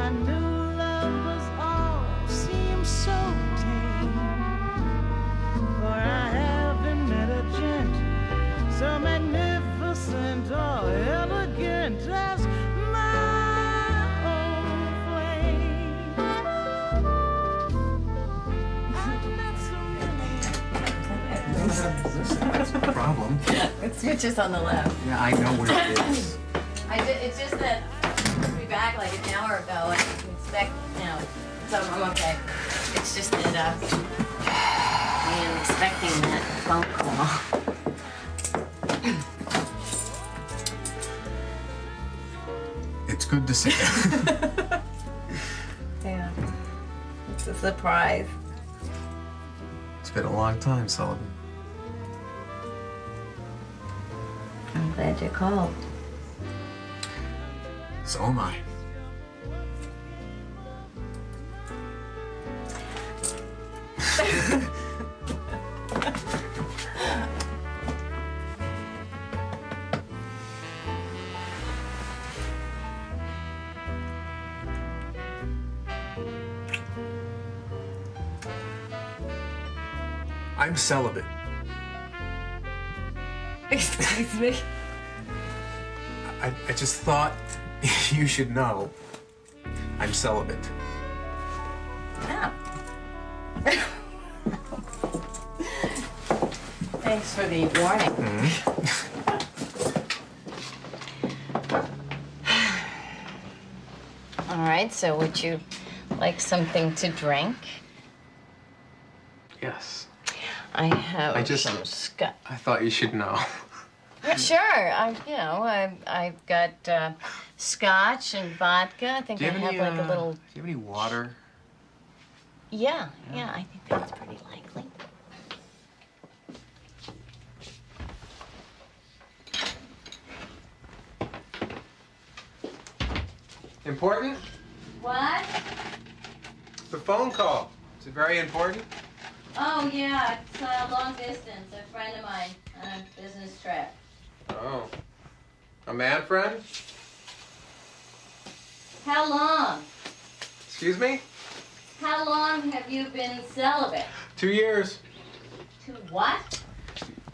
I knew love was all seemed so tame. For I haven't met a gent so magnificent or elegant as my own flame. I've met so many. That's the problem. It switches on the left. Yeah, I know where it is. It's just that I'll be back like an hour ago and expect, so I'm okay. It's just that I am expecting that phone call. It's good to see you. Yeah, it's a surprise. It's been a long time, Sullivan. I'm glad you called. So am I. I'm celibate. Excuse me? I just thought you should know I'm celibate. Oh. Thanks for the warning. All right, so would you like something to drink? Yes. I have some scotch. I thought you should know. Sure, I've got scotch and vodka. I think I have like a little. Do you have any water? Yeah, I think that's pretty likely. Important? What? The phone call. Is it very important? Oh yeah, it's long distance. A friend of mine on a business trip. Oh. A man friend? How long? Excuse me? How long have you been celibate? 2 years. To what?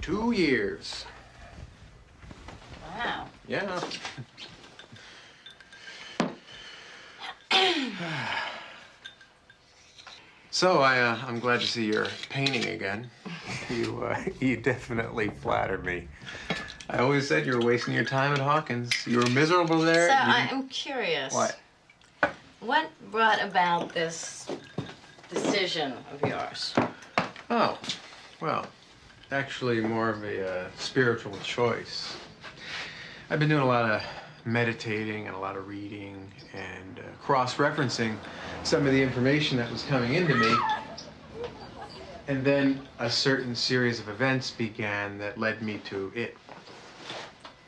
2 years. Wow. Yeah. So I'm glad to see you're painting again. You definitely flatter me. I always said you were wasting your time at Hawkins. You were miserable there. So I'm curious. What? What brought about this decision of yours? Oh, well, actually more of a spiritual choice. I've been doing a lot of meditating and a lot of reading and cross-referencing some of the information that was coming into me. And then a certain series of events began that led me to it.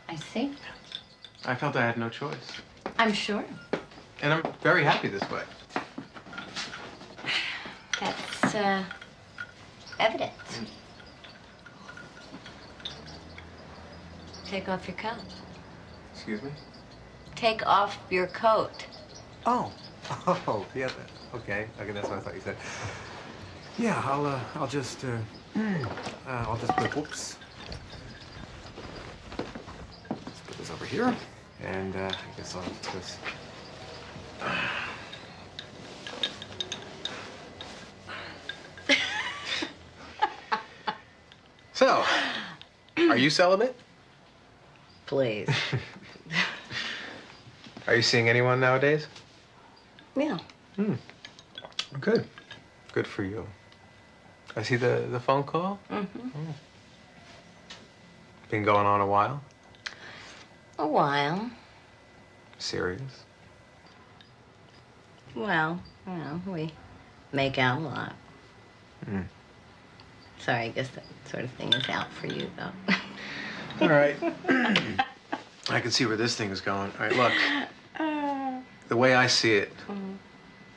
I see. I felt I had no choice. I'm sure. And I'm very happy this way. That's evident. Take off your coat. Excuse me? Take off your coat. Oh, yeah. Okay, that's what I thought you said. Yeah, I'll just put, whoops. Let's put this over here, and I guess I'll just. So, are you celibate? Please. Are you seeing anyone nowadays? Yeah. Good. Good for you. I see the phone call? Mm-hmm. Oh. Been going on a while? A while. Serious? Well, we make out a lot. Sorry, I guess that sort of thing is out for you, though. All right. I can see where this thing is going. All right, look. The way I see it,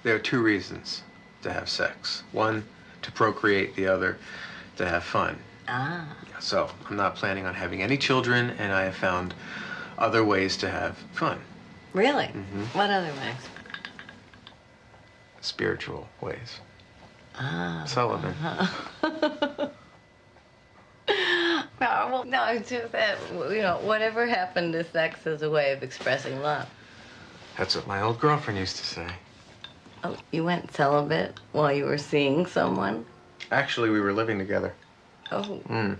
there are 2 reasons to have sex. One, to procreate. The other, to have fun. Ah. So, I'm not planning on having any children, and I have found other ways to have fun. Really? Mm-hmm. What other ways? spiritual ways. Ah. Sullivan. No, no, it's just that, whatever happened to sex as a way of expressing love. That's what my old girlfriend used to say. Oh, you went celibate while you were seeing someone? Actually, we were living together. Oh. Mm.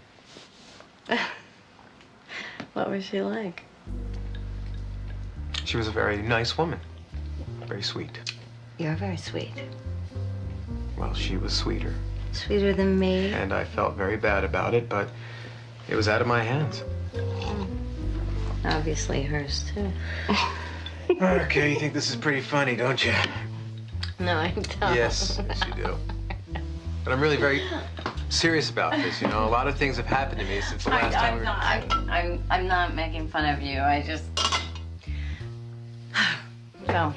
What was she like? She was a very nice woman. Very sweet. You're very sweet. Well, she was sweeter. Sweeter than me. And I felt very bad about it, but it was out of my hands. Obviously hers, too. Okay, you think this is pretty funny, don't you? No, I don't. Yes, yes you do. But I'm really very serious about this, A lot of things have happened to me since the last time we were... I'm not making fun of you. I just... So,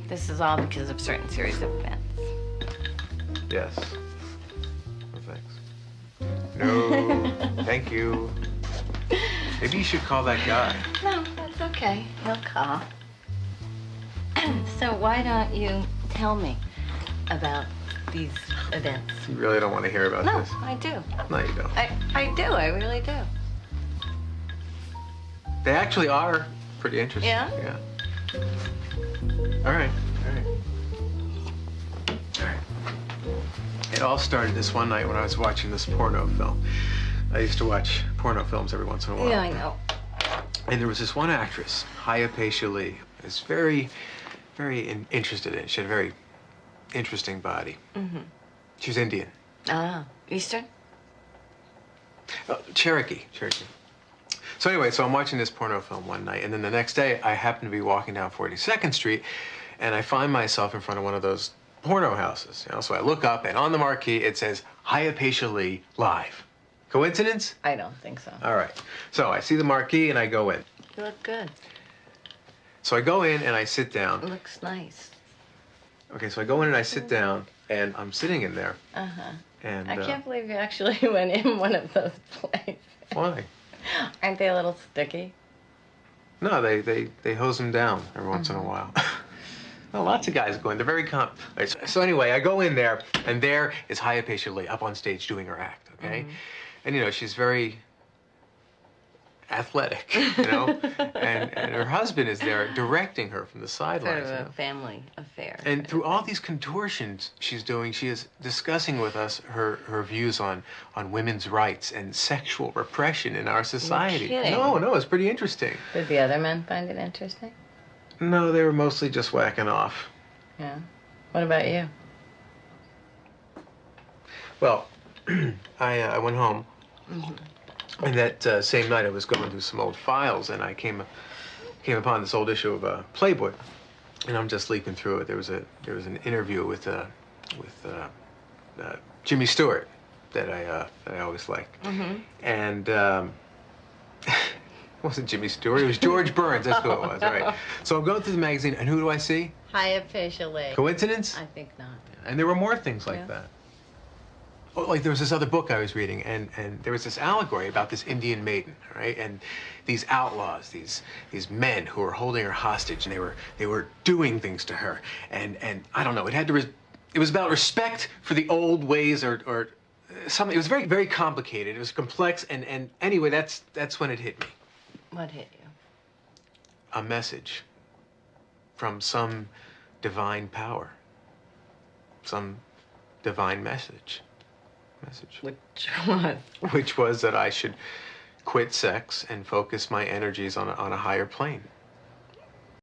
this is all because of certain series of events. Yes. No, thanks. No, thank you. Maybe you should call that guy. No, that's okay. He'll call. So why don't you tell me about these events? You really don't want to hear about this? No, I do. No, you don't. I do. I really do. They actually are pretty interesting. Yeah? Yeah. All right. It all started this one night when I was watching this porno film. I used to watch porno films every once in a while. Yeah, I know. And there was this one actress, Hayapeisha Lee, who was very, very interested in it. She had a very interesting body. Mm-hmm. She was Indian. Ah, Eastern? Cherokee. So anyway, I'm watching this porno film one night, and then the next day, I happen to be walking down 42nd Street, and I find myself in front of one of those porno houses. So I look up, and on the marquee, it says, Hayapeisha Lee Live. Coincidence? I don't think so. All right. So I see the marquee, and I go in. You look good. So I go in, and I sit down. It looks nice. Okay, so I go in, and I sit down, and I'm sitting in there. Uh-huh. And I can't believe you actually went in one of those places. Why? Aren't they a little sticky? No, they hose them down every once in a while. Well, lots of guys go in. They're very So anyway, I go in there, and there is Hayapeisha Lee up on stage doing her act, okay? And, she's very athletic, and her husband is there directing her from the sidelines. Sort of a family affair. And through all these contortions she's doing, she is discussing with us her views on women's rights and sexual repression in our society. You're kidding. No, it's pretty interesting. Did the other men find it interesting? No, they were mostly just whacking off. Yeah. What about you? Well, I went home, and that same night I was going through some old files, and I came upon this old issue of Playboy, and I'm just leafing through it. There was an interview with Jimmy Stewart that I always liked, and. It wasn't Jimmy Stewart, it was George Burns, that's who it was, all right. So I'm going through the magazine, and who do I see? Hayapeisha Lee. Coincidence? I think not. And there were more things like that. Oh, like there was this other book I was reading, and there was this allegory about this Indian maiden, right? And these outlaws, these men who were holding her hostage, and they were doing things to her. And I don't know, it was about respect for the old ways or something. It was very, very complicated. It was complex, and anyway, that's when it hit me. What hit you? A message from some divine power. Some divine message. Which was that I should quit sex and focus my energies on a higher plane.